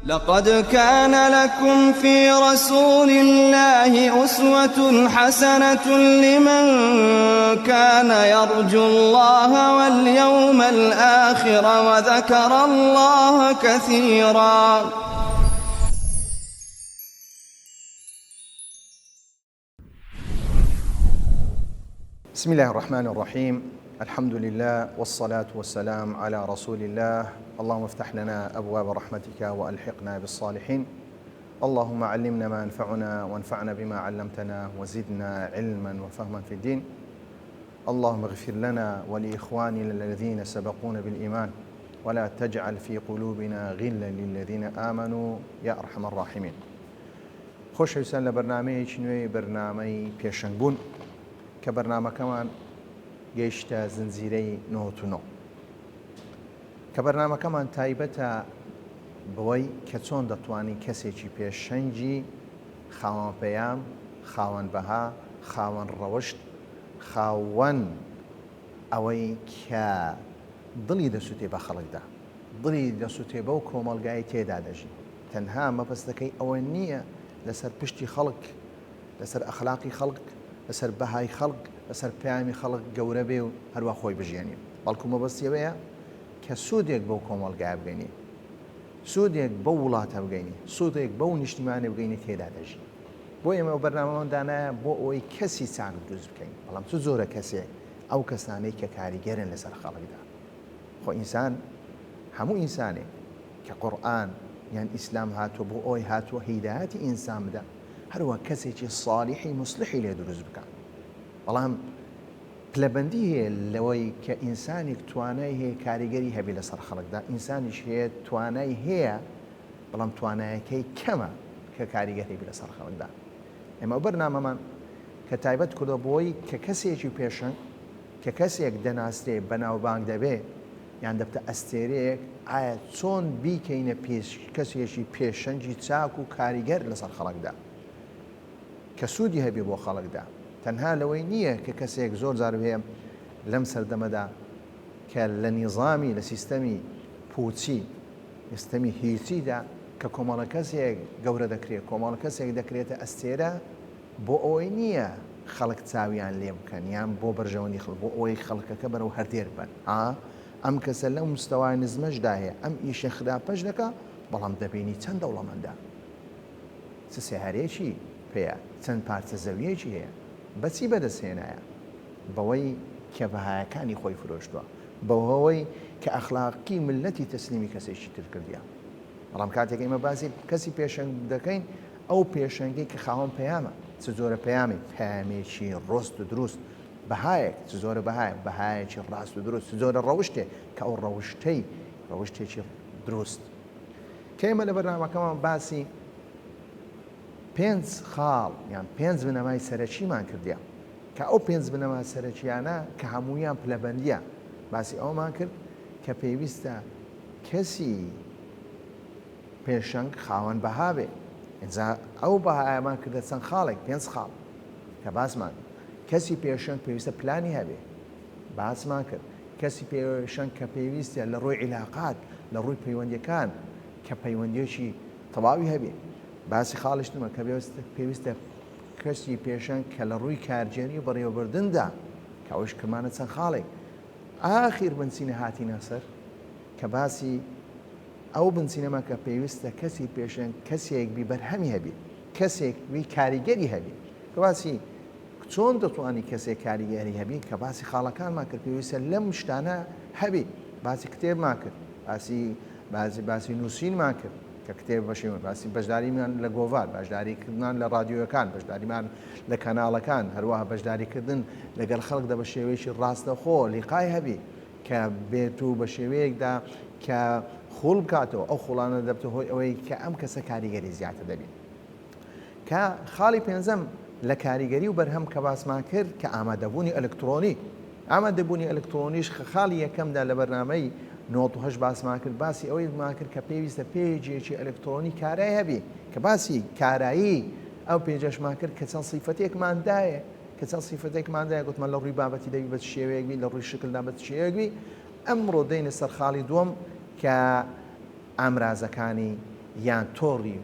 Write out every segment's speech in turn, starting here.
لقد كان لكم في رسول الله أسوة حسنة لمن كان يرجو الله واليوم الآخر وذكر الله كثيرا. بسم الله الرحمن الرحيم. الحمد لله والصلاة والسلام على رسول الله. اللهم افتح لنا أبواب رحمتك وألحقنا بالصالحين. اللهم علمنا ما ينفعنا وانفعنا بما علمتنا وزدنا علما وفهما في الدين. اللهم اغفر لنا ولإخواننا الذين سبقونا بالإيمان ولا تجعل في قلوبنا غلا للذين آمنوا يا أرحم الراحمين. خۆشەویستان لە بەرنامەیەکی نوێی بەرنامەی پێشەنگبوون کە بەرنامەکەمان گەیشتە زنجیرەی 99 کە بەرنامەکەمان تایبەتە بەوەی کە چۆن دەتوانین کەسێکی پێشەنگی خاوەن پەیام، خاوەن بەها، خاوەن ڕەوشت، خاوەن ئەوەی کە دڵی دەسووتێ بە خەڵکدا، دڵی دەسووتێ بەو کۆمەڵگای تێدا دەژی. تەنها مەبەستەکەی ئەوە نییە لەسەر پشتی خەڵک، لەسەر ئەخلاقی خەڵک، لەسەر بەهای خەڵک، لەسەر پەیامی خەڵک گەورە بێ و هەروە خۆی بژێنێ، بەڵکو مەبەستی ئەوەیە کە سوودێک بەو کۆمەڵگایە بگەینێ، سوودێک بەو وڵاتە بگەینێ، سوودێک بەو نیشتیمانێ بگەینێ تێدا دەژی. بۆ ئێمە ئەو بەرنامەمان دانایە بۆ ئەوەی کەسی چاک دروست بکەین، بەڵام چ زۆرە کەسێک ئەو کەسانەی کە کاریگەرن لەسەر خەڵکدا. خۆ ئینسان هەموو ئینسانێک کە قورئان یان ئیسلام هاتووە بۆ ئەوەی هاتووە هیدایەتی ئینسان بدە، هەروە کەسێکی صالحی مسلحی لێ دروست بکە. بەڵام پلەبەندی هەیە لەوەی کە ئینسانێک توانای هەیە کاریگەری هەبێ لەسەر خەڵکدا، ئینسانیش هەیە توانای هەیە بەڵام توانایەکەی کەمە کە کاریگەر هەبێ لەسەر خەڵکدا. ئێمە بەرنامەمان کە تایبەت کردووە بۆی کە کەسێکی پێشەنگ کە کەسێک دەناسرێ بەناوبانگ دەبێ یان دەبتە ئەستێرەیەک، ئایا چۆن بیکەینە کەسێکی پێشەنگی چاک و کاریگەر لەسەر خەڵکدا کە سوودی هەبێ بۆ خەڵکدا. تەنها لەوەی نییە کە کەسێک زۆر جار هەیە لەم سەردەمەدا کە لە نیظامی لە سیستەمی پوچی، سیستەمی هیچیدا کە کۆمەڵە کەسێک گەورە دەکرێت، کۆمەڵە کەسێک دەکرێتە ئەستێرە بۆ ئەوەی نییە خەڵک چاویان لێ بکەن یان بۆ بەرژەوەنی خەڵک، بۆ ئەوەی خەڵکەکە بەرەو هەردێر بن. ئەم کەسە لەم مستەوای نزمەشدا هەیە، ئەم ئیشە خراپەش دەکا، بەڵام دەبینی چەند دەوڵەمەندە، چ سێهارێکی پێیە، چەند پارچە زەویەکی هەیە، بەچی بەدەستهێنایە؟ بەوەی کە بەهایەکانی خۆی فرۆشتووە، بەوەی کە ئەخلاقی ملەتی تەسلیمی کەسێکی تر کردیە. بەڵام کاتێک ئێمە باسی کەسی پێشەنگ دەکەین، ئەو پێشەنگی کە خاوەن پەیامە، چ زۆرە پەیامی، پەیامێکی ڕۆست و دروست، بەهایەک چ زۆرە بەهایەکی ڕاست و دروست، چ زۆرە ڕەوشتێک کە ئەو ڕەوشتێکی دروست. کە ئێمە لە بەرنامەکەمان باسی 5 خاڵ یان 5 بنەمای سەرەکیمان کردیە کە ئەو 5 بنەمای سەرەکیانە کە هەموویان پلەبەندیە، باسی ئەومان کرد کە پێویستە کەسی پێشەنگ خاوەن بەها بێ. ئینجا ئەو بەهایەمان کردە چەند خاڵێک، 5 خاڵ کە باسمان. کەسی پێشەنگ پێویستە پلانی هەبێ، باسمان کرد. کەسی پێشەنگ کە پێویستە لە ڕۆی عیلاقات، لە ڕووی پەیوەندیەکان کە پەیوەندیەکی تەواوی هەبێ، باسی خاڵشتمە کە پێویستە کەسی پێشەنگ کە لە ڕووی کارجێنی و بەڕێوەبردندا کە ئەوش کەمانە چەند خاڵێک. ئاخیر بنچینە هاتینە سەر کە باسی ئەو بنچینەمە کە پێویستە کەسی پێشەنگ کەسێک بی بەرهەمی هەبێ، کەسێک وی کاریگەری هەبێ. کە باسی چۆن دەتوانی کەسێک کاریگەری هەبێ کە باسی خاڵەکانمان کرد، پێویستە لەم شتانە هەبێ. باسی کتێبمان کرد، باسی نووسینمان کرد کە کتێب بەشێوە، باسی بەشداریمان لە گۆڤار، بەشداریکردنان لە رادیۆیەکان، بەشداریمان لە کەناڵەکان، هەروەها بەشداریکردن لەگەڵ خەڵکدا بە شێوەیەکی ڕاستەخۆ لیقای هەبێ کە بێت و بە شێوەیەکدا کە خوڵ بکاتەوە. ئەو خوڵانە دەبتە هۆی ئەوەی کە ئەم کەسە کاریگەری زیاتر دەبێت. کە خاڵی پێنجەم لە کاریگەری و بەرهەم کە باسمان کرد کە ئامادەبوونی ئەلکترۆنی. ئامادەبوونی ئەلکترۆنیش خاڵی یەکەمدا لە بەرنامەی 98 باسمان کرد، باسی ئەوەی مان کرد کە پێویستە پێیجێکی ئەلکترۆنی کارایی هەبێ کە باسی کارایی ئەو پێجەشمان کرد کە چەند سیفەتێکماندایە کە چەند سیفەتێکماندایە گوتمان لە ڕووی بابەتی دەبی بە شێوەیەک بی، لە ڕووی شکلدا بە شێوەیەک بی. ئەمڕۆ دەینە سەر خاڵی دووەم کە ئامرازەکانی یان تۆڕی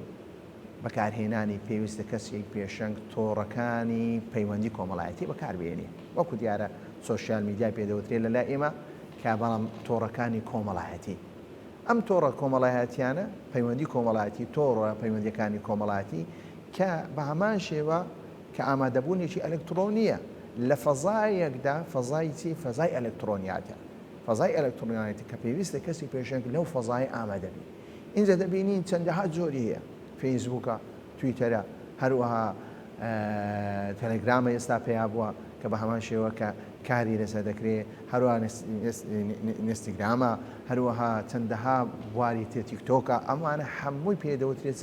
بەکارهێنانی پێویستە کەسێک پێشەنگ تۆڕەکانی پەیوەندی کۆمەڵایەتی بەکاربێنێ وەکو دیارە سۆشیال میدیا پێدەوترێت لەلای ئێمە کە بەڵام تۆڕەکانی کۆمەڵایەتی ئەم تۆڕە کۆمەڵایەتیانە پەیوەندی کۆمەڵایەتی تۆڕە پەیوەندیەکانی کۆمەڵایەتی کە بە هەمان شێوە کە ئامادەبوونێکی ئەلکترۆنیە لە فەزایەکدا فەزای چی فەزای ئەلکترۆنیاتە فەزای ئەلکترۆنیاتی کە پێویستە کەسی پێشەنگ لەو فەزای ئامادەبی اینجا دەبینین چەندەها جۆری هەیە فەیسبووکە تویتەرە هەروەها تەلەگرامە ئێستا پێیا بووە کە بە هەمان شێوە کە کاری لەسەر دەکرێت هەروەها نستیگرامە هەروەها چەندەها بواری تیکتۆکە ئەمانە هەمووی پێدەوترێت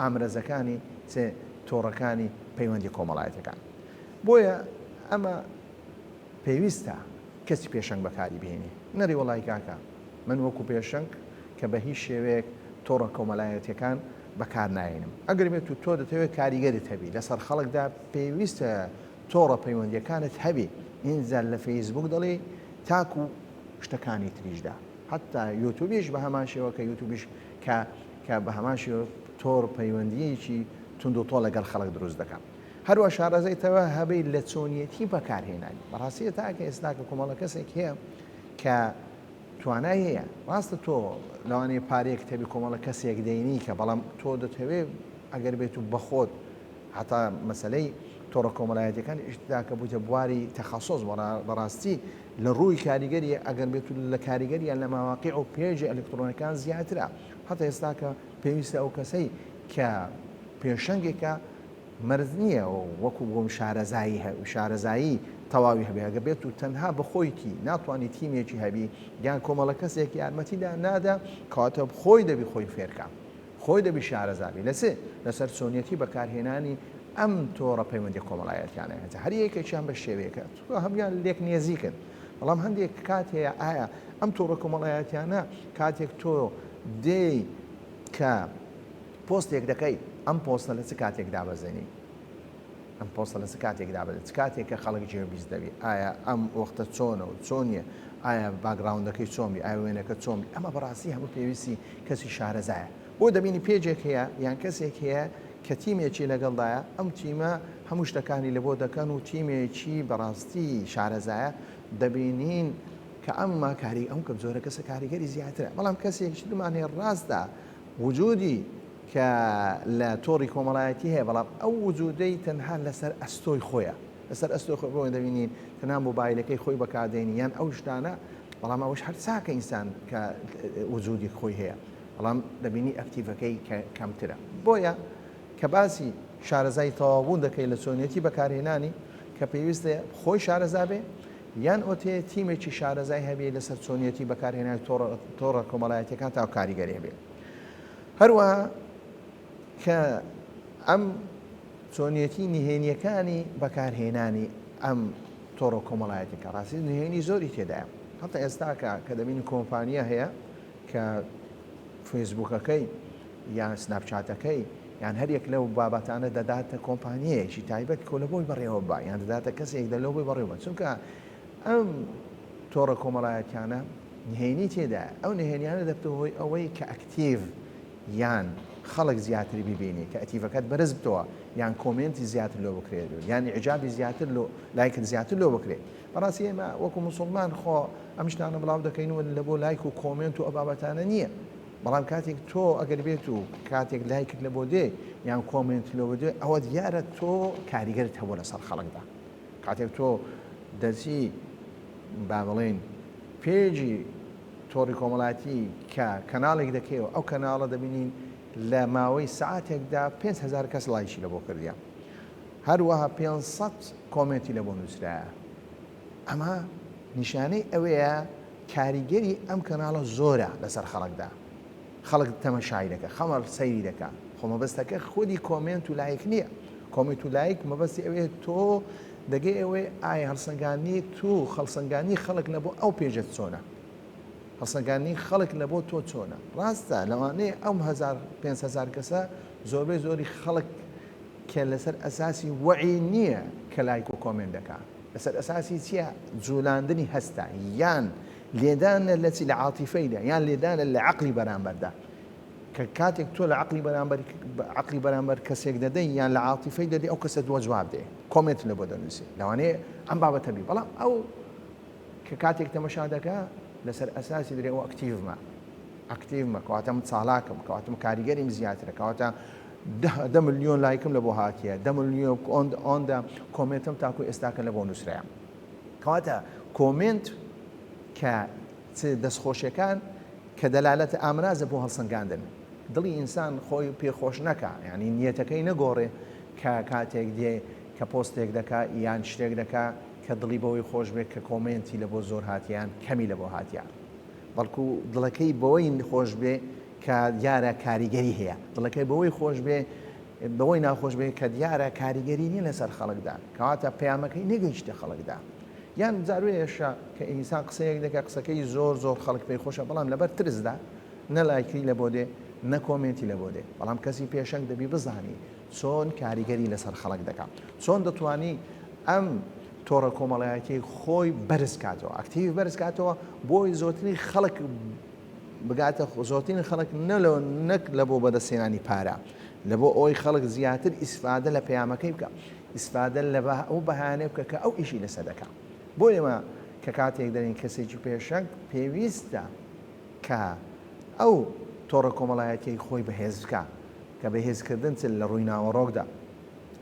ئامرەزەکانی تۆڕەکانی پەیوەندی کۆمەڵایەتەکان بۆیە ئەمە پێویستە کەسی پێشەنگ بەکاری بهێنێ نەری وەڵای کاکە من وەکو پێشەنگ کە بە هیچ شێوەیەک تۆڕە کۆمەڵایەتیەکان بەکار نایێنم ئەگەر بێت تۆ دەتەوێت کاریگەرت هەبی لەسەر خەڵکدا پێویستە تۆڕە پەیوەندیەکانت هەبی اینجا لە فەیسبوک دەڵێ تاکو شتەکانی تریشدا حتا یوتوبیش بە هەمان شێوە کە یوتوبیش کە بە هەمان شێوە تۆڕ پەیوەندیەکی تونند و تۆ لەگەڵ خەڵک دروست دەکەم هەروە شارەزەیتەوە هەبەی لە چۆنیەتی بەکارهێنانی بەڕاستی تاکە ئێستا کە کۆمەڵە کەسێک هەیە کە توانای هەیە ڕاستە تۆ لەوانەیە پارێک تەبی کۆمەڵە کەسێک دەینی کە بەڵام تۆ دەتەوێت ئەگەر بێت و بەخۆت حتا مەسلەی تۆڕە کۆمەڵایەتەکان ئشتدا کە بووتە بواری تەخەسۆس بەڕاستی لە ڕووی کاریگەری ئەگەر بێت لە کاریگەریان لە ماواقع و پێیجی ئەلکترۆنەکان زیاترە حتا ئێستا کە پێویستە ئەو کەسەی کە پێشەنگێکە مەرز نییە وەکو بۆم شارەزایی تەواوی هەبێ ئەگە بێت و تەنها بخۆیتی ناتوانانی تیمێکی هەبی یان کۆمەڵە کەسێک یارمەتیدا نادا کاتە خۆی دەبی خۆی فێرکە خۆی دەبی شارەزاوی لەسەر چۆنیەتی بەکارهێنانی ئەم تۆڕە پەیوەندی کۆمەڵایەتیانە هەیە هەر یەکێکیان بە شێوەیەکە هەمیان لێک نێزیکن بەڵام هەندێک کات هەیە ئایا ئەم تۆڕە کۆمەڵایەتیانە کاتێک تۆ دێی کە پۆستێک دەکەی ئەم پۆستە لە چ کاتێک دابەزێنی ئەم پۆستە لە چ کاتێک دابەزێت کاتێک کە خەڵک جێبیست دەبی ئایا ئەم وەختە چۆنە و چۆنیە ئایا باگراوندەکەی چۆمی ئایا وێنەکە چۆمی ئەمە بەڕاستی هەموو پێویستی کەسی شارەزایە بۆ دەبینی پێجێک هەیە یان کەسێک هەیە کە تیمێکی لەگەڵدایە ئەم تیمە هەموو شتەکانی لە بۆ دەکەن و تیمێکی بەڕاستی شارەزایە دەبینین کە ئەمما کاری ئەم کە زۆرە کەسە کاریگەری زیاترە بەڵام کەسێک دمانێ ڕاستە وجودی کە لە تۆڕی کۆمەڵایەتی هەیە بەڵام ئەو وجودەی تەنها لەسەر ئەستۆی خۆیە لەسەر ئەستۆی خۆی بۆ دەبینین تەنها مۆبایلەکەی خۆی بەکاردێنی یان ئەو شتانە بەڵام ئەوش هەر چاکە ئینسان کە وجودی خۆی هەیە بەڵام دەبینی ئەکتیڤەکەی کەمترە بۆیە کە باسی شارەزای تەواوبوون دەکەی لە چۆنیەتی بەکارهێنانی کە پێویستە خۆی شارەزا بێ یان ئۆتێ تیمێکی شارەزای هەبێ لەسەر چۆنیەتی بەکارهێنانی تۆڕە کۆمەڵایەتیەکان تا کاریگەری بێ هەروەها کە ئەم چۆنیەتی نهێنیەکانی بەکارهێنانی ئەم تۆڕە کۆمەڵایەتەکە ڕاستی نهێنی زۆری تێدایە هەتا ئێستاکە کە دەبینی کۆمپانیە هەیە کە فەیسبووکەکەی یان سناپچاتەکەی یان هەرێک لەو بابەتانە دەداتە کۆمپانیەیەکی تایبەت کۆ لە بۆی بەڕێوە بە یان دەداتە کەسێک لە لەو بۆی بەڕێوە چونکە ئەم تۆڕە کۆمەڵایەتیانە نهێنی تێدا ئەو نهێنیانە دەبتەوە هۆی ئەوەی کە ئەکتیڤ یان خەڵک زیاتر ببینی کە ئەتیڤەکەت بەرز بتەوە یان کۆمنتی زیاتر لۆ بکرێت یان ئیعجابی زیاتر لایکت زیاتر لۆ بکرێت بەڕاستی ئێمە وەکو موسڵمان خۆ ئەم شتانە بڵاو دەکەینەوە لە بۆ لایک و کۆمنت و ئەو بابەتانە نییە بەڵام کاتێک تۆ ئەگەر بێت و کاتێک لایکت لە بۆ دێ یان کۆمنت لۆ بۆ دێ ئەوە دیارە تۆ کاریگەرت هەبوو لەسەر خەڵکدا کاتێک تۆ دەچی با بڵێن پێیجی تۆڕی کۆمەڵایەتی کە کەناڵێک دەکەیەوە ئەو کەناڵە دەبینین لە ماوەی سعاتێکدا 5,000 کەس لایشی لە بۆ کردیان هەروەها 500 کۆمنتی لە بۆ نووسرایە ئەمە نیشانەی ئەوەیە کاریگەری ئەم کەناڵە زۆرە لەسەر خەڵکدا خەڵک تەمەشای دەکە خەمەڵ سەیری دەکە خۆ مەبەستەکە خودی کۆمنت و لایک نییە کۆمنت و لایک مەبەستی ئەوەیە تۆ دەگەی ئەوەی ئایا هەڵسەنگانی تو هەڵسەنگانی خەڵک لە بۆ ئەو پێجت چۆنە هەڵسەنگانی خەڵک لە بۆ تۆ چۆنە ڕاستە لەوانەیە ئەم 5,000 کەسە زۆربەی زۆری خەڵک کە لەسەر ئەساسی وەعی نییە کە لایک و کۆمنت دەکات لەسەر ئەساسی چییە جوڵاندنی هەستە یان لێدانە لە چی لە عاتیفەیدا یان لێدانە لە عەقلی بەرامبەردا کە کاتێک تۆ لە عقلی بەرامبەر کەسێک دەدەی یان لە عاتیفەی دەدەی ئەو کەسە دووە جواب دێ کۆمنت لە بۆ دەنووسێ لەوانەیە ئەم بابەتە بی بەڵام ئەو کە کاتێک تەمەشا دەکا لەسەر ئەساسی درێ ئەو ئەکتیڤمە کەواتەم چالاکم کەواتم کاریگەریم زیاترە کەواتە 10 ملیۆن لایکم لە بۆ هاتیە 10 ملیۆن ئۆندا کۆمنتم تاکو ئێستاکە لە بۆ نووسرایم کەواتە کۆمنت کە دەستخۆشیەکان کە دەلالەتە ئامرازە بۆ هەڵسەنگاندن دڵی ئینسان خۆی پێخۆش نەکا ینی نیەتەکەی نەگۆڕێ کە کاتێک دێ کە پۆستێک دەکا یان شتێک دەکا کە دڵی بەوەی خۆش بێت کە کۆمنتی لە بۆ زۆر هاتیان کەمی لە بۆ هاتیان بەڵکو دڵەکەی بەوەی خۆش بێ کە دیارە کاریگەری هەیە دڵەکەی بەوەی خۆش بێ بەوەی ناخۆش بێ کە دیارە کاریگەری نیە لەسەر خەڵکدا کەواتە پەیامەکەی نەگەیشتە خەڵکدا یان جاروێشە کە ئینسان قسەیەک دەکە قسەکەی زۆر خەڵک پێی خۆشە بەڵام لەبەر ترسدا نەلایکی لە بۆ دێ نە کۆمنتی لە بۆ دێ بەڵام کەسی پێشنگ دەبی بزانی چۆن کاریگەری لەسەر خەڵک دەکات چۆن دەتوانی ئەم تۆڕە کۆمەڵایەتی خۆی بەرز کاتەوە ئەکتیڤ بەرز کاتەوە بۆی زۆرترین خەڵک بگاتە زۆرترین خەڵک نەک لە بۆ بەدەستێنانی پارە لە بۆ ئەوی خەڵک زیاتر ئیسفادە لە پەیامەکەی بکە ئیسفادە لە ئەو بەهانەیە بکە کە ئەو ئیشی لەسەر دەکات بۆ ئێمە کە کاتێک دەرین کەسێکی پێشنگ پێویستە کە ئەو تۆڕە کۆمەڵایەتی خۆی بەهێز بکە کە بەهێزکردن لە ڕووی ناوەڕۆکدا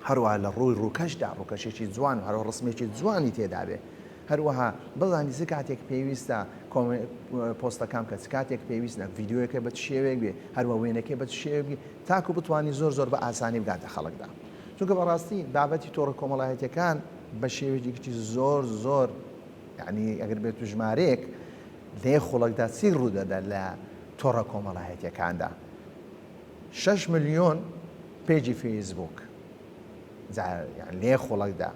هەروەها لە ڕووی ڕووکەشدا ڕووکەشێکی جوان هەروە ڕسمێکی جوانی تێدا بێ هەروەها بزانی چ کاتێک پێویستە پۆستەکان کە چ کاتێک پێویستە ڤیددیوەکە بە شێوەیەک بێ هەروە وێنەکەی بە شێوەیەک تاکو بتوانانی زۆر بە ئاسانی بگاتە خەڵکدا چونکە بەڕاستی بابەتی تۆڕە کۆمەڵایەتیەکان بە شێوەیەکی زۆر یعنی ئەگەر بێت و ژمارەیەک لێ خۆڵکدا چی ڕوودەدا لە تۆڕە کۆمەڵایەتیەکاندا 6 ملیۆن پێیجی فەیسبوک لێ خۆڵکدا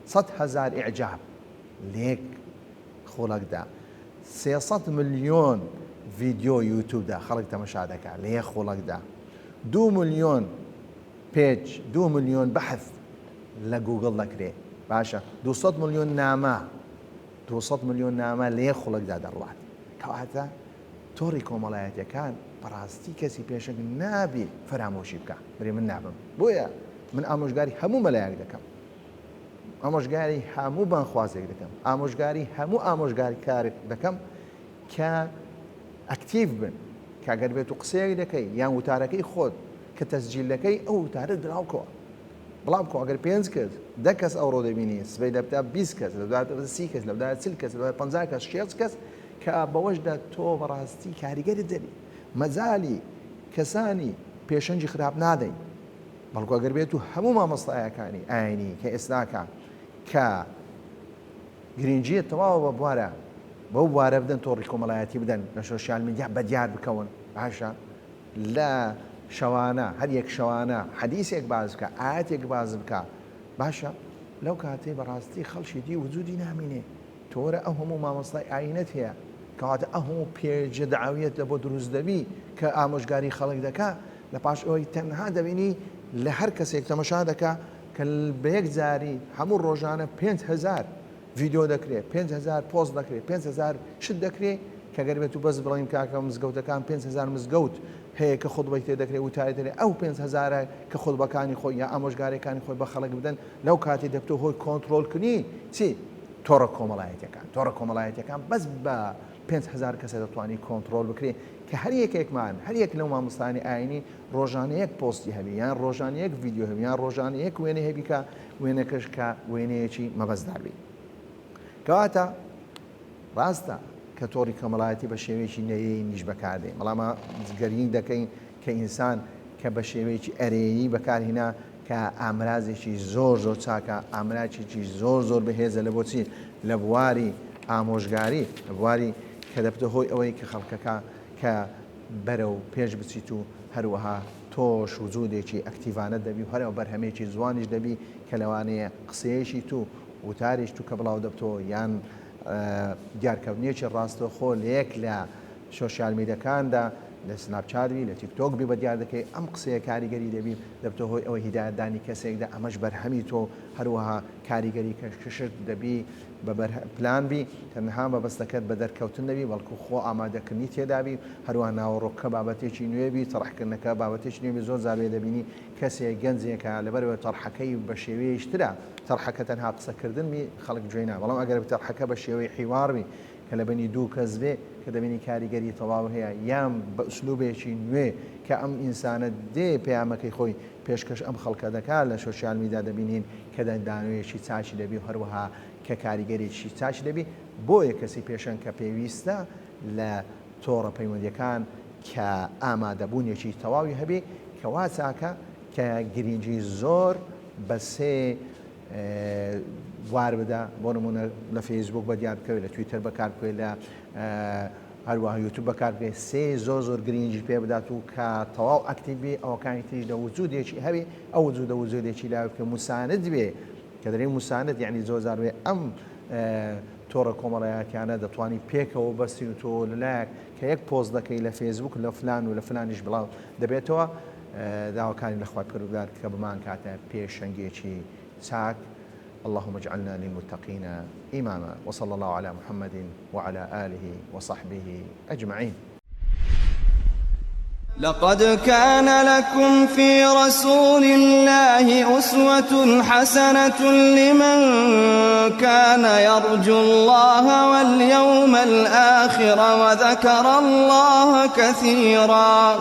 100,000 ئیعجاب لێک خۆڵکدا 300 ملیۆن ڤیددیۆ یوتیوبدا خەڵک تەمەشا دەکات لێ خۆڵکدا 2 ملیۆن پێج 2 ملیۆن بەحث لە گوگڵ دەکرێت باشە 200 ملیۆن نامە 200 ملیۆن نامە لێ خۆڵکدا دەڕوات کەواتە تۆڕی کۆمەڵایەتیەکان بەڕاستی کەسی پێشنگ نابێ فەرامۆشی بکە برێ من نابم بۆیە من ئامۆژگاری هەموو مەلایەک دەکەم ئامۆژگاری هەموو بانخوازێک دەکەم ئامۆژگاری هەموو ئامۆژگاری کارێک دەکەم کە ئەکتیڤ بن کاگەر بێت و قسەیەک دەکەی یان وتارەکەی خۆت کە تەسجیلەکەی ئەو وتارە دراوکەوە بەڵام کۆ ئەگەر 5 کەس 10 کەس ئەوڕۆ دەبینی سبەی دەبتا 20 کەس لەداتە 30 کەس لەدات 40 کەس لە 50 کەس 60 کەس کە بەوەشدا تۆ بەڕاستی کاریگەری دەبی مەجالی کەسانی پێشەنجی خراپ نادەین بەڵکو ئەگەر بێت و هەموو مامۆستایەکانی ئاینی کە ئێستاکە کە گرنگجیە تەواوە بە بوارە بەو بوارە بدەن تۆڕی کۆمەڵایەتی بدەن لە سۆشیال میدیا بەدیار بکەون باشە لە شەوانە هەر یەک شەوانە حەدیثێک باز بکە ئاەتێک باز بکە باشە لەو کاتێ بەڕاستی خەڵکی دی وجودی نامینێ تۆرە ئەو هەموو مامۆستای ئاینەت هەیە کەواتە ئەو هەموو پێجە دەعاویەت لە بۆ دروست دەبی کە ئامۆژگاری خەڵک دەکا لە پاش ئەوەی تەنها دەبینی لە هەر کەسێک تەمەشا دەکا کە بە یەک جاری هەموو ڕۆژانە 5,000 ڤیددیۆ دەکرێت 5,000 پۆست دەکرێت 5,000 شت دەکرێت کە گەر بێت و بەس بڵین کاکە مزگەوتەکان 5,000 مزگەوت هەیە کە خودبەی تێ دەکرێت وتاری دەرێت ئەو 5,000 کە خودبەکانی خۆی یا ئامۆژگارەکانی خۆی بە خەڵک بدەن لەو کاتی دەبتە هۆی کۆنتترۆلکردنی چی تۆڕە کۆمەڵایەتیەکان بەس بە 5,000 کەسە دەتوانانی کۆنتترۆل بکرێت کە هەر یەکێکمان هەر یەک لەو مامۆستانی ئاینی ڕۆژانە یەک پۆستی هەبی یان ڕۆژانە یەک ڤیددیۆ هەبی یان ڕۆژانە یەک وێنە هەبی کە وێنەکەش کە وێنەیەکی مەبەستدار بێت کەواتە ڕاستە کە تۆڕی کۆمەڵایەتی بە شێوەیەکی نەیەی نیش بەکاردێ بەڵامە گەرین دەکەین کە ئینسان کە بە شێوەیەکی ئەرێنی بەکارهێنا کە ئامرازێکی زۆر چاکە ئامراچێکی زۆر بەهێزە لە بۆچی لە بواری ئامۆژگاری لە بواری کە دەبتە هۆی ئەوەی کە خەڵکەکە کە بەرەو پێش بچیت و هەروەها تۆش وجودێکی ئەکتیڤانە دەبی و هەرەوە بەرهەمێکی جوانیش دەبی کە لەوانەیە قسەیەشی تو وتاریش تو کە بڵاو دەبتەوە یان دیارکەونیەکی ڕاستەوخۆ لە یەک لە سۆشیال میدیاکاندا لە سناپچاتبی لە تیکتۆک بی بە دیار دەکەی ئەم قسەیە کاریگەری دەبی دەبتە هۆی ئەوە هیدایەتدانی کەسێکدا ئەمەش بەرهەمی تۆ هەروەها کاریگەری کەشت دەبی بە پلان بی تەنها بەبەستەکەت بە دەرکەوتن دەبی بەڵکو خۆ ئامادەکردنی تێدابی هەروە ناوەڕۆکە بابەتێکی نوێبی تەڕحکردنەکە بابەتێکی نوێبی زۆر زارێ دەبینی کەسێک گەنجێکە لەبەرەوە تەڕحەکەی بە شێوەیەش ترە تەڕحەکە تەنها قسەکردنمی خەڵک گوێنا بەڵام ئەگەر تەڕحەکە بە شێوەی حیواربی کە لە بەنی دوو کەس بێ کە دەبینی کاریگەری تەواو هەیە یان بە ئوسلوبێکی نوێ کە ئەم ئینسانە دێ پەیامەکەی خۆی پێشکەش ئەم خەڵکە دەکات لە سۆشیال میدیا دەبینین کە دانوێشی چاچی دەبی و هەروەها کە کاریگەریی چاچی دەبی بۆیە کەسی پێشەن کە پێویستە لە تۆڕە پەیوەندیەکان کە ئامادەبوونێکی تەواوی هەبێ کە وا چاکە کە گرنگی زۆر بە سێ وار بدا بۆ نمونە لە فەیسبوک بەدیار بکەوێت لە تویتەر بەکاربکەوێت لە هەروەها یوتیوب بەکاربکەوێت سێ زۆر گرنگی پێ بدات و کە تەواو ئەکتیڤ ئەوەکانی تری لە وجودێکی هەبێ ئەو وجودە وجودێکی لاوێ بکە موساند بێ کە دەرێ موساند یعنی زۆر زار بێ ئەم تۆڕە کۆمەڵایەتیانە دەتوانی پێکەوە بەستی و تۆ لەلایەک کە یەک پۆز دەکەی لە فەیسبوک لە فلان و لە فلانیش بڵاو دەبێتەوە داواکانی لەخوای پەروەردگار کە بمان کاتە پێشەنگێکی چاک. اللهم اجعلنا للمتقين إماما وصلى الله على محمد وعلى آله وصحبه أجمعين. لقد كان لكم في رسول الله أسوة حسنة لمن كان يرجو الله واليوم الآخر وذكر الله كثيرا.